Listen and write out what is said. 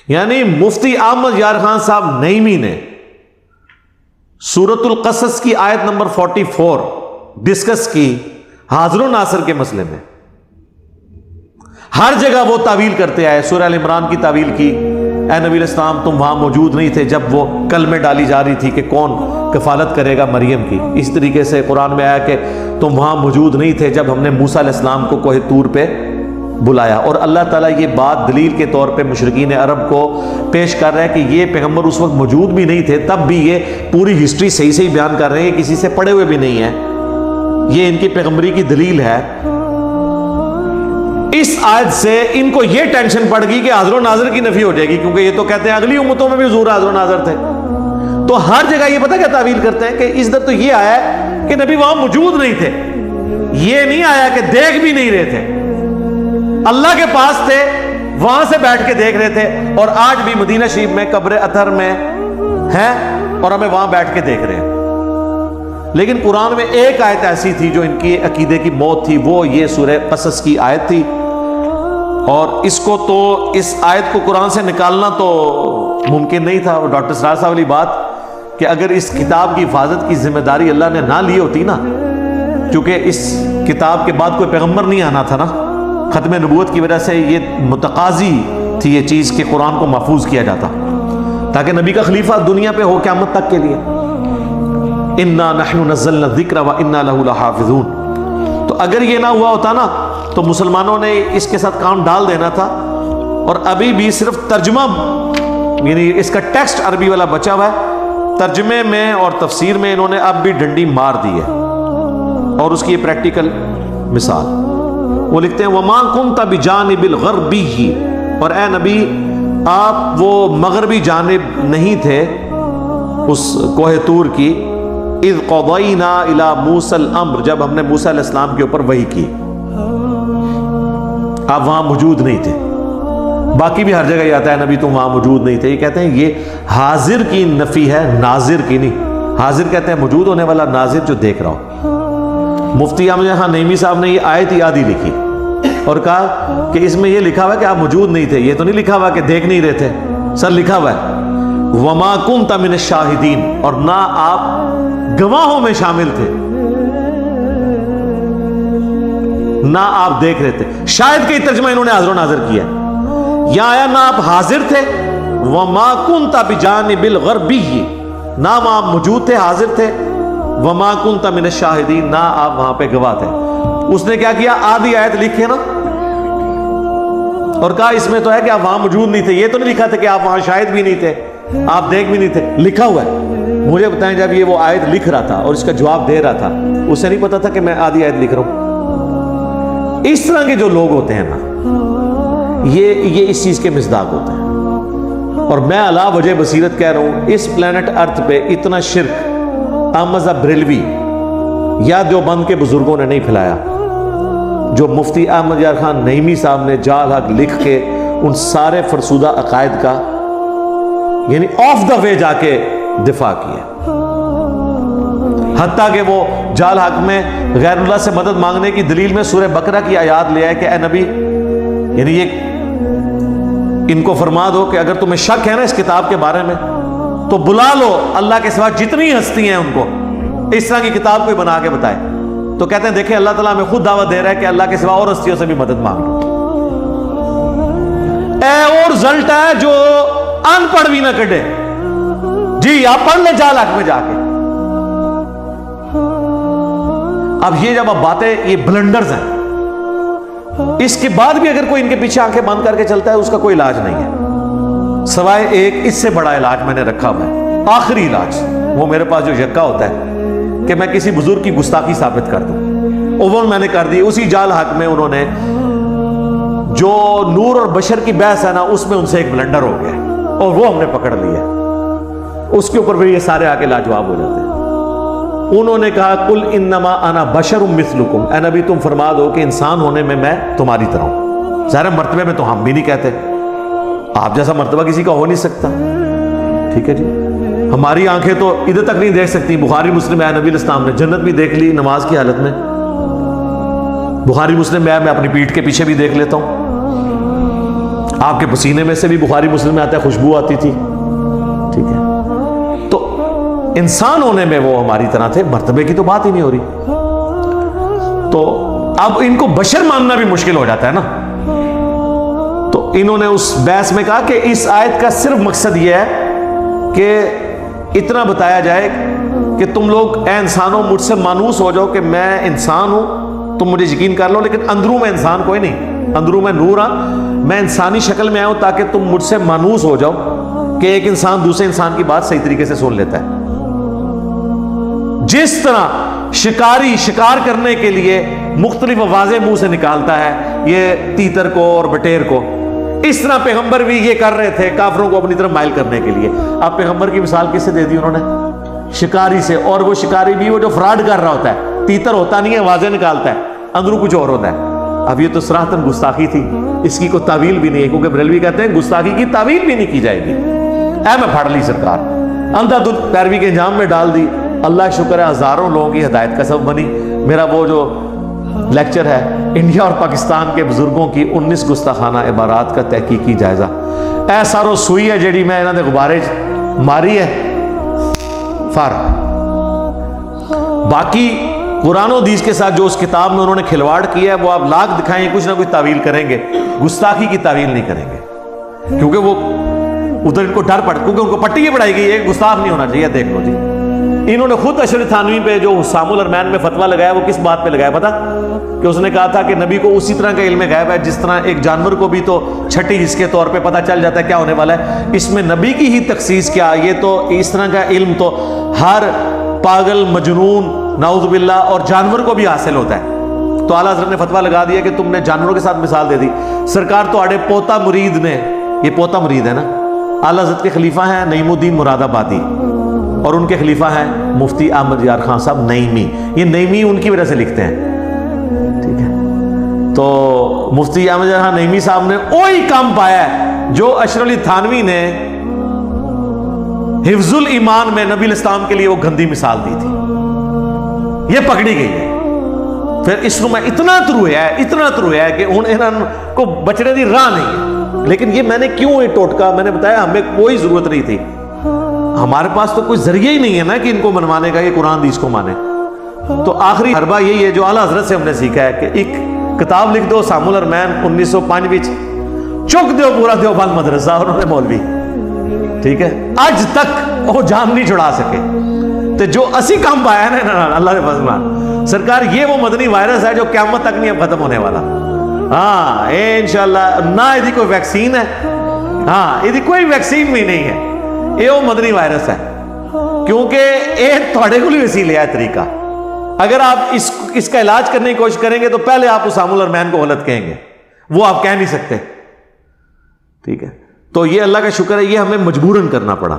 یعنی مفتی احمد یار خان صاحب نعیمی نے سورۃ القصص کی آیت نمبر 44 ڈسکس کی حاضر و ناصر کے مسئلے میں. ہر جگہ وہ تعویل کرتے آئے. سورہ ال عمران کی تعویل کی، اے نبی علیہ السلام تم وہاں موجود نہیں تھے جب وہ کلمے ڈالی جا رہی تھی کہ کون کفالت کرے گا مریم کی. اس طریقے سے قرآن میں آیا کہ تم وہاں موجود نہیں تھے جب ہم نے موسیٰ علیہ السلام کو کوہ طور پہ بلایا. اور اللہ تعالیٰ یہ بات دلیل کے طور پہ مشرکین عرب کو پیش کر رہا ہے کہ یہ پیغمبر اس وقت موجود بھی نہیں تھے، تب بھی یہ پوری ہسٹری صحیح صحیح بیان کر رہے ہیں، کسی سے پڑھے ہوئے بھی نہیں ہیں. یہ ان کی پیغمبری کی دلیل ہے. اس آیت سے ان کو یہ ٹینشن پڑ گئی کہ حاضر و ناظر کی نفی ہو جائے گی، کیونکہ یہ تو کہتے ہیں اگلی امتوں میں بھی حضور حاضر و ناظر تھے. تو ہر جگہ یہ پتہ کیا تعویل کرتے ہیں کہ اس در تو یہ آیا ہے کہ نبی وہاں موجود نہیں تھے. یہ نہیں آیا کہ دیکھ بھی نہیں رہے تھے، اللہ کے پاس تھے، وہاں سے بیٹھ کے دیکھ رہے تھے. اور آج بھی مدینہ شریف میں قبر اطہر میں ہیں اور ہمیں وہاں بیٹھ کے دیکھ رہے ہیں. لیکن قرآن میں ایک آیت ایسی تھی جو ان کی عقیدے کی موت تھی، وہ یہ سورہ قصص کی آیت تھی. اور اس کو تو اس آیت کو قرآن سے نکالنا تو ممکن نہیں تھا. اور ڈاکٹر سرار صاحب والی بات کہ اگر اس کتاب کی حفاظت کی ذمہ داری اللہ نے نہ لی ہوتی نا، کیونکہ اس کتاب کے بعد کوئی پیغمبر نہیں آنا تھا نا، ختم نبوت کی وجہ سے یہ متقاضی تھی یہ چیز کہ قرآن کو محفوظ کیا جاتا تاکہ نبی کا خلیفہ دنیا پہ ہو قیامت تک کے لیے. انا نحن نزلنا الذکر وانا لہ لحافظون. تو اگر یہ نہ ہوا ہوتا نا تو مسلمانوں نے اس کے ساتھ کام ڈال دینا تھا. اور ابھی بھی صرف ترجمہ، یعنی اس کا ٹیکسٹ عربی والا بچا ہوا ہے، ترجمے میں اور تفسیر میں انہوں نے اب بھی ڈنڈی مار دی ہے. اور اس کی یہ پریکٹیکل مثال وہ لکھتے ہیں وَمَا كُنْتَ بِجَانِبِ الْغَرْبِيِّ، اور اے نبی آپ وہ مغربی جانب نہیں تھے اس کوہ طور کی، اِذْ قَضَيْنَا إِلَى مُوسَى الْأَمْرَ، جب ہم نے موسیٰ علیہ السلام کے اوپر وحی کی. آپ وہاں موجود نہیں تھے. باقی بھی ہر جگہ یہ آتا ہے نبی تم وہاں موجود نہیں تھے. یہ کہتے ہیں یہ حاضر کی نفی ہے، ناظر کی نہیں. حاضر کہتے ہیں موجود ہونے والا، ناظر جو دیکھ رہا ہو. مفتی احمد خان نعیمی صاحب نے یہ آیت ہی آدھی لکھی اور کہا کہ اس میں یہ لکھا ہوا ہے کہ آپ موجود نہیں تھے. یہ تو نہیں لکھا ہوا کہ دیکھ نہیں رہے تھے. سر لکھا ہوا ہے وَمَا كُنْتَ مِنَ الشَّاهِدِينَ، اور نہ آپ گواہوں میں شامل تھے، نہ آپ دیکھ رہے تھے. شاید کہ ترجمہ انہوں نے حاضر و ناظر کیا. یہاں آیا نہ آپ حاضر تھے، وَمَا كُنْتَ بِجَانِبِ الْغَرْبِيِّ، نہ وہاں موجود تھے، حاضر تھے. وَمَا كُنْتَ مِنَ الشَّاهِدِينَ، نہ آپ وہاں پہ گواہ تھے. اس نے کیا کیا؟ آدھی آیت لکھی نا اور کہا اس میں تو ہے کہ آپ وہاں موجود نہیں تھے. یہ تو نہیں لکھا تھا کہ آپ وہاں شاہد بھی نہیں تھے، آپ دیکھ بھی نہیں تھے. لکھا ہوا ہے. مجھے بتائیں جب یہ وہ آیت لکھ رہا تھا اور اس کا جواب دے رہا تھا، اسے نہیں پتا تھا کہ میں آدھی آیت لکھ رہا ہوں؟ اس طرح کے جو لوگ ہوتے ہیں نا، یہ اس چیز کے مصداق ہوتے ہیں. اور میں علا وجہ بصیرت کہہ رہا ہوں، اس پلانٹ ارتھ پہ اتنا شرک احمد بریلوی یا دیوبند کے بزرگوں نے نہیں پھیلایا جو مفتی احمد یار خان نعیمی صاحب نے جال حق لکھ کے ان سارے فرسودہ عقائد کا یعنی آف دا وے جا کے دفاع کیا. حتیٰ کہ وہ جال حق میں غیر اللہ سے مدد مانگنے کی دلیل میں سورہ بقرہ کی آیات لے آئے کہ اے نبی، یعنی یہ ان کو فرما دو کہ اگر تمہیں شک ہے نا اس کتاب کے بارے میں تو بلا لو اللہ کے سوا جتنی ہستی ہیں ان کو، اس طرح کی کتاب کوئی بنا کے بتائے. تو کہتے ہیں دیکھیں اللہ تعالیٰ ہمیں خود دعوت دے رہا ہے کہ اللہ کے سوا اور ہستیوں سے بھی مدد مانگ لو. اور رزلٹ ہے جو ان پڑھ بھی نہ کٹے. جی آپ پڑھ لیں جال حق میں جا کے. اب یہ جب اب باتیں یہ بلنڈرز ہیں، اس کے بعد بھی اگر کوئی ان کے پیچھے آنکھیں بند کر کے چلتا ہے اس کا کوئی علاج نہیں ہے سوائے ایک اس سے بڑا علاج میں نے رکھا ہوا ہے. آخری علاج وہ میرے پاس جو یکا ہوتا ہے کہ میں کسی بزرگ کی گستاخی ثابت کر دوں. وہ میں نے کر دی. اسی جال حق میں انہوں نے جو نور اور بشر کی بحث ہے نا، اس میں ان سے ایک بلنڈر ہو گیا اور وہ ہم نے پکڑ لیا. اس کے اوپر بھی یہ سارے آگے لاجواب ہو جاتے ہیں. انہوں نے کہا قل انما انا بشر مثلکم، اے نبی تم فرما دو کہ انسان ہونے میں تمہاری طرح ہوں. ظاہر مرتبے میں تو ہم بھی نہیں کہتے، آپ جیسا مرتبہ کسی کا ہو نہیں سکتا. ٹھیک ہے جی، ہماری آنکھیں تو ادھر تک نہیں دیکھ سکتی. بخاری مسلم ہے نبی علیہ السلام نے جنت بھی دیکھ لی نماز کی حالت میں. بخاری مسلم میں اپنی پیٹھ کے پیچھے بھی دیکھ لیتا ہوں. آپ کے پسینے میں سے بھی بخاری مسلم میں آتا ہے خوشبو آتی تھی، ٹھیک ہے. تو انسان ہونے میں وہ ہماری طرح تھے، مرتبے کی تو بات ہی نہیں ہو رہی. تو اب ان کو بشر ماننا بھی مشکل ہو جاتا ہے نا. تو انہوں نے اس بحث میں کہا کہ اس آیت کا صرف مقصد یہ ہے کہ اتنا بتایا جائے کہ تم لوگ اے انسانوں مجھ سے مانوس ہو جاؤ کہ میں انسان ہوں، تم مجھے یقین کر لو، لیکن اندروں میں انسان کوئی نہیں، اندروں میں نور ہاں، میں انسانی شکل میں آیا ہوں تاکہ تم مجھ سے مانوس ہو جاؤ کہ ایک انسان دوسرے انسان کی بات صحیح طریقے سے سن لیتا ہے. جس طرح شکاری شکار کرنے کے لیے مختلف آوازیں منہ سے نکالتا ہے، یہ تیتر کو اور بٹیر کو، اس طرح پیغمبر بھی یہ کر رہے تھے کافروں کو اپنی طرف مائل کرنے کے لیے. اب پیغمبر کی مثال کس سے دے دی انہوں نے؟ شکاری سے. اور وہ شکاری بھی وہ جو فراڈ کر رہا ہوتا ہے، تیتر ہوتا نہیں ہے، آوازیں نکالتا ہے، اندروں کچھ اور ہوتا ہے. اب یہ تو صراحتاً گستاخی تھی، اس کی کوئی تعویل بھی نہیں ہے، کیونکہ بریلوی کہتے ہیں گستاخی کی تعویل بھی نہیں کی جائے گی. اے میں پھاڑ لی سرکار، اندھا دھند پیروی کے انجام میں ڈال دی. اللہ شکر ہے ہزاروں لوگوں کی ہدایت کا سبب بنی. میرا وہ جو لیکچر ہے انڈیا اور پاکستان کے بزرگوں کی 19 گستاخانہ عبارات کا تحقیقی جائزہ، اے سارو سوئی ہے جیڑی میں انہوں نے غبارے ماری ہے فار. باقی قرآن و حدیث کے ساتھ جو اس کتاب میں انہوں نے کھلواڑ کیا ہے وہ آپ لاکھ دکھائیں گے، کچھ نہ کچھ تعویل کریں گے، گستاخی کی تعویل نہیں کریں گے، کیونکہ وہ ادھر ان کو ڈر پڑ، کیونکہ ان کو پٹی یہ پڑھائی گئی ہے گستاخ نہیں ہونا چاہیے. دیکھ لو جی، انہوں نے خود اشرف تھانوی پہ جو حسام الرحمن میں فتویٰ لگایا وہ کس بات پہ لگایا پتا؟ کہ اس نے کہا تھا کہ نبی کو اسی طرح کا علم غیب ہے جس طرح ایک جانور کو بھی تو چھٹی حص کے طور پہ پتہ چل جاتا ہے کیا ہونے والا ہے، اس میں نبی کی ہی تخصیص کیا؟ یہ تو اس طرح کا علم تو ہر پاگل مجنون نعوذ باللہ اور جانور کو بھی حاصل ہوتا ہے. تو اعلیٰ حضرت نے فتویٰ لگا دیا کہ تم نے جانوروں کے ساتھ مثال دے دی. سرکار تو آڑے پوتا مرید نے، یہ پوتا مرید ہے نا، اعلیٰ حضرت کے خلیفہ ہیں نعیم الدین مراد آبادی، اور ان کے خلیفہ ہیں مفتی احمد یار خان صاحب نعیمی. یہ نعیمی ان کی وجہ سے لکھتے ہیں، ٹھیک ہے. تو مفتی احمد یار خان نعیمی صاحب نے وہی کام پایا ہے جو اشرف علی تھانوی نے حفظ الایمان میں نبی الاسلام کے لیے وہ گندی مثال دی تھی. یہ پکڑی گئی ہے. پھر اس میں اتنا ترویا ہے کہ انہوں کو بچنے دی راہ نہیں ہے. لیکن یہ میں نے کیوں یہ ٹوٹکا میں نے بتایا، ہمیں کوئی ضرورت نہیں تھی، ہمارے پاس تو کوئی ذریعہ ہی نہیں ہے نا کہ ان کو منوانے کا، یہ قرآن حدیث کو مانے. تو آخری حربہ یہی ہے جو اعلیٰ حضرت سے ہم نے سیکھا ہے کہ ایک کتاب لکھ دو حسام الرحمن 1905 چک دیو پورا دیوبند مدرسہ، انہوں نے مولوی، ٹھیک ہے، آج تک وہ جان نہیں چھڑا سکے. تو جو اسی کام پایا ہے نا اللہ نے فضل سرکار، یہ وہ مدنی وائرس ہے جو قیامت تک نہیں اب ختم ہونے والا. ہاں انشاءاللہ نہ یہ کوئی ویکسین ہے، ہاں یہ کوئی ویکسین بھی نہیں ہے، یہ وہ مدنی وائرس ہے. کیونکہ یہ تھوڑے کو بھی وسیلے ہے طریقہ. اگر آپ اس کا علاج کرنے کی کوشش کریں گے تو پہلے آپ حسام الرحمن کو غلط کہیں گے، وہ آپ کہہ نہیں سکتے، ٹھیک ہے. تو یہ اللہ کا شکر ہے، یہ ہمیں مجبوراً کرنا پڑا.